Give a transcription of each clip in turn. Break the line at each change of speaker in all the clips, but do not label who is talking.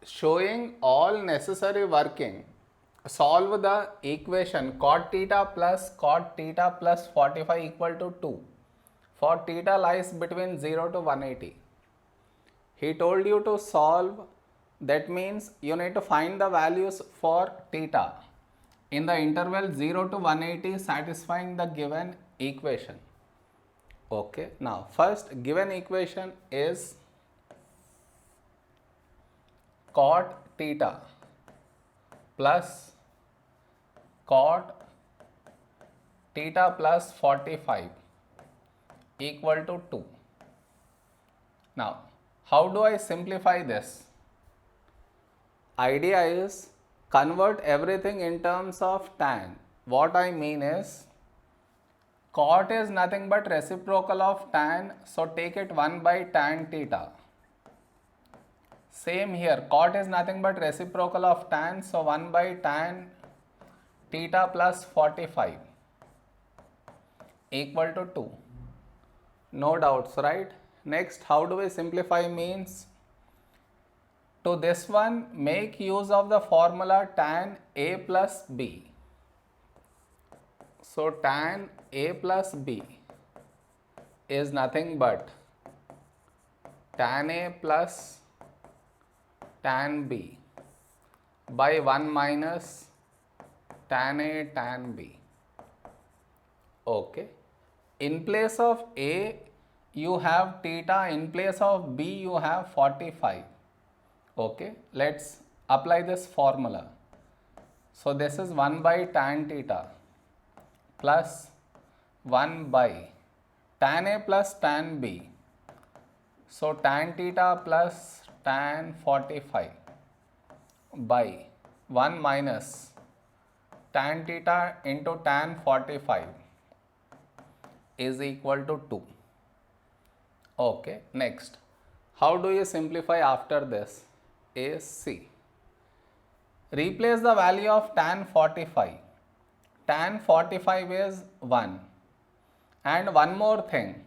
showing all necessary working, solve the equation cot theta plus 45 equal to 2 for theta lies between 0 to 180. He told you to solve, that means you need to find the values for theta in the interval 0 to 180 satisfying the given equation. Okay, now first given equation is cot theta plus cot theta plus 45 equal to 2. Now, how do I simplify this? Idea is convert everything in terms of tan. What I mean is cot is nothing but reciprocal of tan, so take it 1 by tan theta. Same here, cot is nothing but reciprocal of tan, so 1 by tan theta plus 45 equal to 2. No doubts, right? Next, how do we simplify means? To this one, make use of the formula tan A plus B. So, tan A plus B is nothing but tan A plus tan B by 1 minus tan A tan B. Okay. In place of A, you have theta. In place of B, you have 45. Okay. Let's apply this formula. So, this is 1 by tan theta plus 1 by tan A plus tan B. So, tan theta plus tan 45 by 1 minus tan theta into tan 45 is equal to 2. Okay, next, how do you simplify after this? Is C. Replace the value of tan 45. Tan 45 is 1. And one more thing,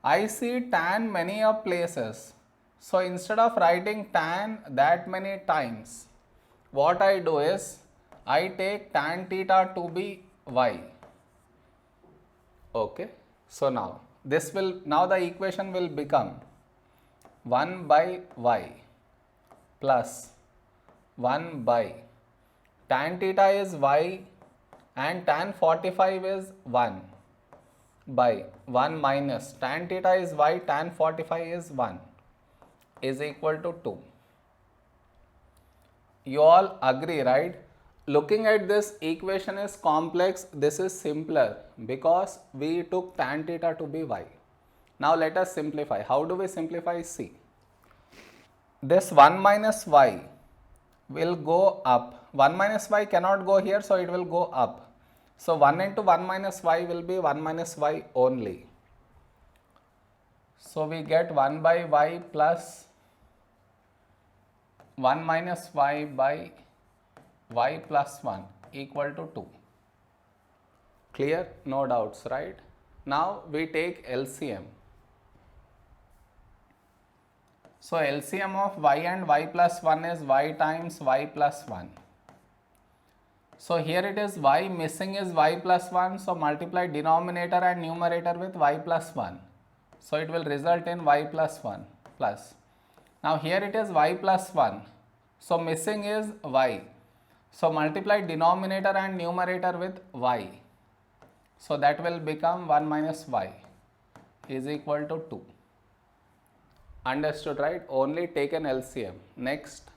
I see tan many of places. So instead of writing tan that many times, what I do is I take tan theta to be y. Okay, so now the equation will become 1 by y plus 1 by tan theta is y and tan 45 is 1 by 1 minus tan theta is y, tan 45 is 1 is equal to 2. You all agree, right? Looking at this equation is complex, this is simpler because we took tan theta to be y. Now let us simplify. How do we simplify? C. This 1 minus y will go up. 1 minus y cannot go here, so it will go up. So 1 into 1 minus y will be 1 minus y only. So we get 1 by y plus 1 minus y by y plus 1 equal to 2. Clear? No doubts, right? Now we take LCM. So LCM of y and y plus 1 is y times y plus 1. So here it is y, missing is y plus 1. So multiply denominator and numerator with y plus 1. So it will result in y plus 1 plus. Now here it is y plus 1. So missing is y. So multiply denominator and numerator with y. So that will become 1 minus y is equal to 2. Understood, right? Only take an LCM. Next,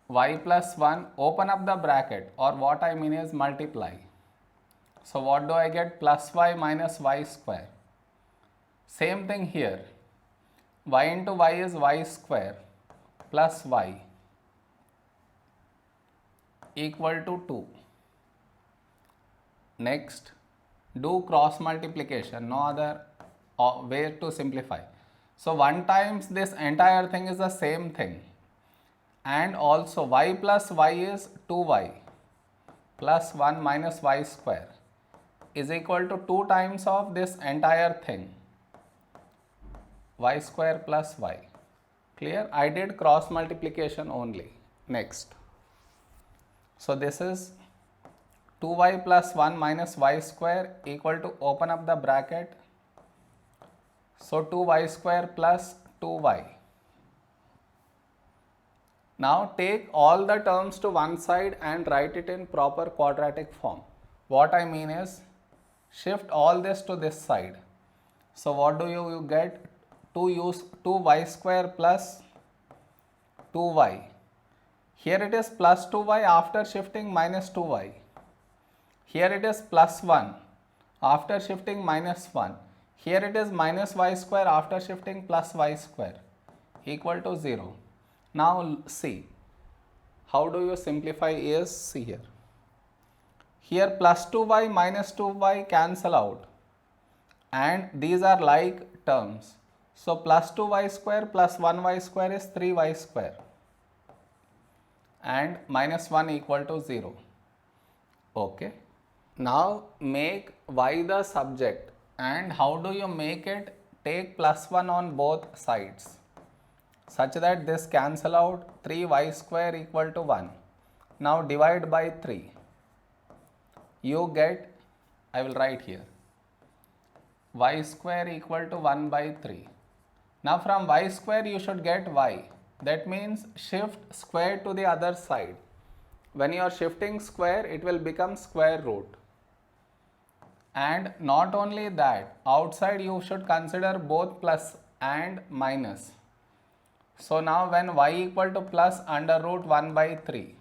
y plus 1, open up the bracket, or what I mean is multiply. So what do I get? Plus y minus y square. Same thing here. Y into y is y square plus y equal to 2. Next, do cross multiplication. No other way to simplify. So 1 times this entire thing is the same thing. And also y plus y is 2y plus 1 minus y square is equal to 2 times of this entire thing, y square plus y. Clear? I did cross multiplication only. Next. So this is 2y plus 1 minus y square equal to, open up the bracket, so 2y square plus 2y. Now take all the terms to one side and write it in proper quadratic form. What I mean is, shift all this to this side. So what do you get? 2y square plus 2y. Here it is plus 2y after shifting minus 2y. Here it is plus 1 after shifting minus 1. Here it is minus y square after shifting plus y square equal to 0. Now see, how do you simplify is, see here. Here plus 2y minus 2y cancel out and these are like terms. So plus 2y square plus 1y square is 3y square and minus 1 equal to 0. Okay. Now make y the subject, and how do you make it? Take plus 1 on both sides such that this cancel out, 3y square equal to 1. Now divide by 3. You get, I will write here, y square equal to 1 by 3. Now from y square you should get y. That means shift square to the other side. When you are shifting square, it will become square root. And not only that, outside you should consider both plus and minus. So now when y equal to plus under root 1 by 3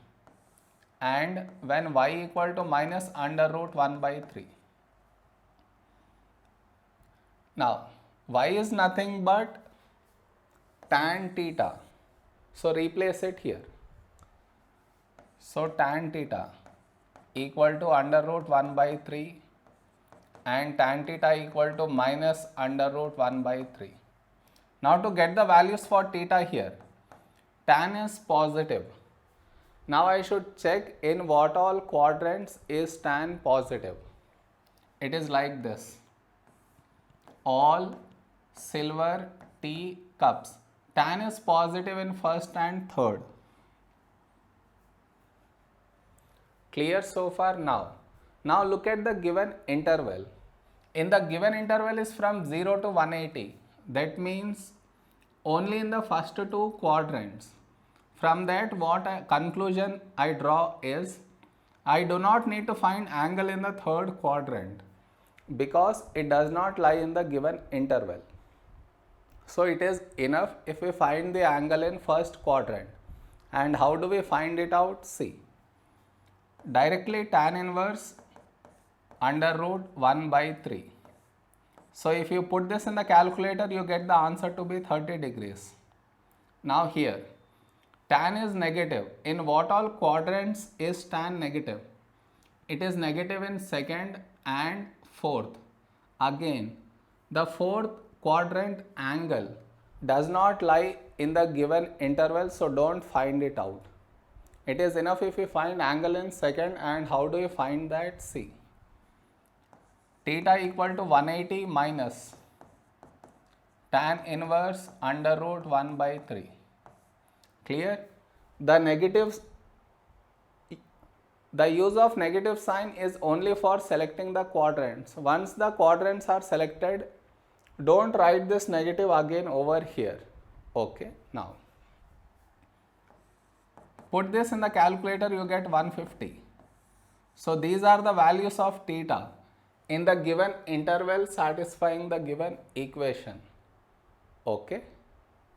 and when y equal to minus under root 1 by 3. Now y is nothing but tan theta. So replace it here. So tan theta equal to under root 1 by 3 and tan theta equal to minus under root 1 by 3. Now to get the values for theta here, tan is positive. Now I should check in what all quadrants is tan positive. It is like this: all silver tea cups. Tan is positive in first and third. Clear so far? Now look at the given interval. In the given interval is from 0 to 180. That means only in the first two quadrants. From that, what conclusion I draw is, I do not need to find angle in the third quadrant because it does not lie in the given interval. So it is enough if we find the angle in first quadrant. And how do we find it out? See, directly tan inverse under root 1 by 3. So if you put this in the calculator, you get the answer to be 30 degrees. Now here, tan is negative. In what all quadrants is tan negative? It is negative in second and fourth. Again, the fourth quadrant angle does not lie in the given interval, so don't find it out. It is enough if you find angle in second. And how do you find that? See, theta equal to 180 minus tan inverse under root 1 by 3. Clear? The negatives, the use of negative sign is only for selecting the quadrants. Once the quadrants are selected, don't write this negative again over here. Okay, now put this in the calculator, you get 150. So these are the values of theta in the given interval satisfying the given equation. Okay.